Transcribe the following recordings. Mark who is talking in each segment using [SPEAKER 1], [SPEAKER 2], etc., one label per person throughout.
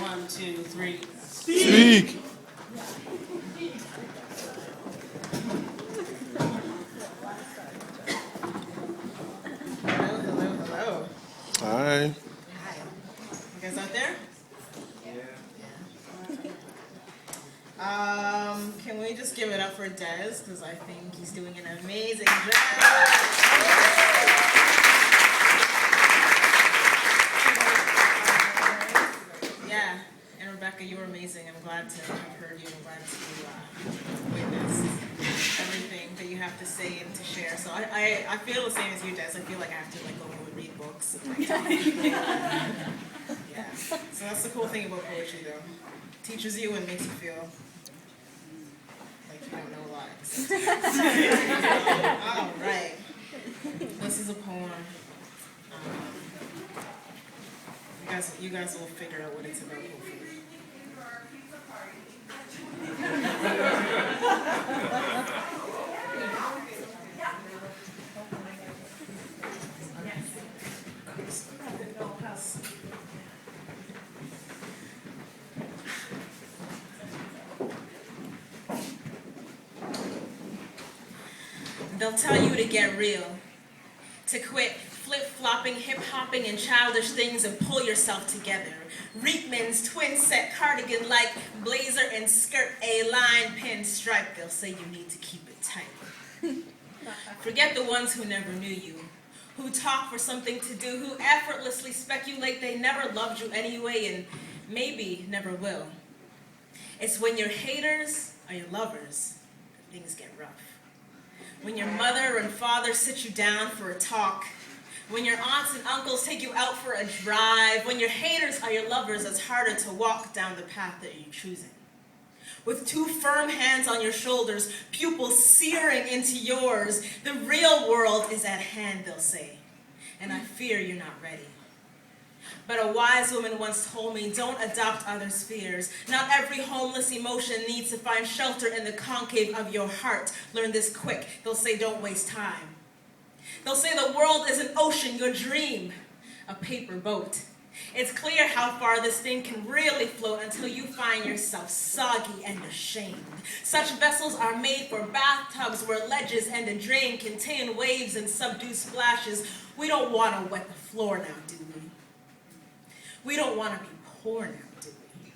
[SPEAKER 1] 1, 2, 3.
[SPEAKER 2] Speak.
[SPEAKER 1] Hello, hello, hello.
[SPEAKER 2] Hi.
[SPEAKER 1] Hi. You guys out there? Can we just give it up for Des? Because I think he's doing an amazing job. Yeah, and Rebecca, you were amazing. I'm glad to have heard you. I'm glad to witness everything that you have to say and to share. So I feel the same as you, Des. I feel like I have to go home and read books. Yeah. So that's the cool thing about poetry, though. Teaches you and makes you feel like you don't know a lot. All right. This is a poem. You guys will figure out what it's about, hopefully. They'll tell you to get real, to quit flip-flopping, hip-hopping, and childish things and pull yourself together. Reitman's twin-set cardigan-like blazer and skirt, A-line pin stripe. They'll say you need to keep it tight. Forget the ones who never knew you, who talk for something to do, who effortlessly speculate they never loved you anyway and maybe never will. It's when your haters are your lovers that things get rough. When your mother and father sit you down for a talk, when your aunts and uncles take you out for a drive, when your haters are your lovers, it's harder to walk down the path that you're choosing. With two firm hands on your shoulders, pupils searing into yours, the real world is at hand, they'll say, and I fear you're not ready. But a wise woman once told me, don't adopt others' fears. Not every homeless emotion needs to find shelter in the concave of your heart. Learn this quick. They'll say, don't waste time. They'll say the world is an ocean, your dream, a paper boat. It's clear how far this thing can really float until you find yourself soggy and ashamed. Such vessels are made for bathtubs where ledges and a drain contain waves and subdue splashes. We don't want to wet the floor now, do we? We don't want to be poor now, do we?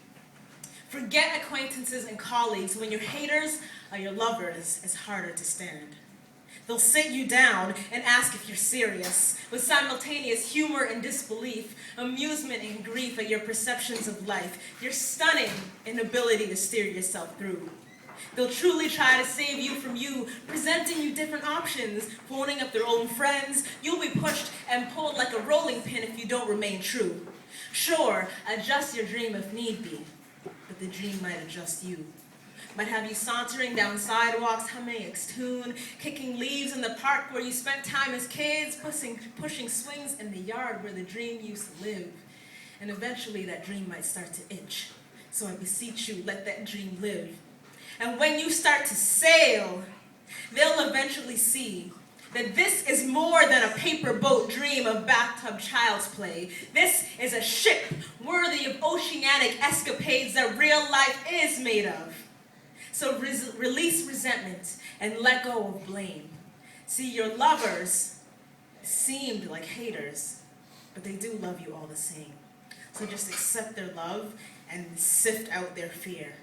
[SPEAKER 1] Forget acquaintances and colleagues. When your haters are your lovers, it's harder to stand. They'll sit you down and ask if you're serious, with simultaneous humor and disbelief, amusement and grief at your perceptions of life, your stunning inability to steer yourself through. They'll truly try to save you from you, presenting you different options, phoning up their own friends. You'll be pushed and pulled like a rolling pin if you don't remain true. Sure, adjust your dream if need be, but the dream might adjust you. Might have you sauntering down sidewalks, humming its tune, kicking leaves in the park where you spent time as kids, pushing swings in the yard where the dream used to live. And eventually that dream might start to itch. So I beseech you, let that dream live. And when you start to sail, they'll eventually see that this is more than a paper boat dream of bathtub child's play. This is a ship worthy of oceanic escapades that real life is made of. So release resentment and let go of blame. See, your lovers seemed like haters, but they do love you all the same. So just accept their love and sift out their fear.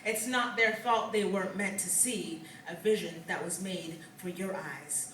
[SPEAKER 1] It's not their fault they weren't meant to see a vision that was made for your eyes.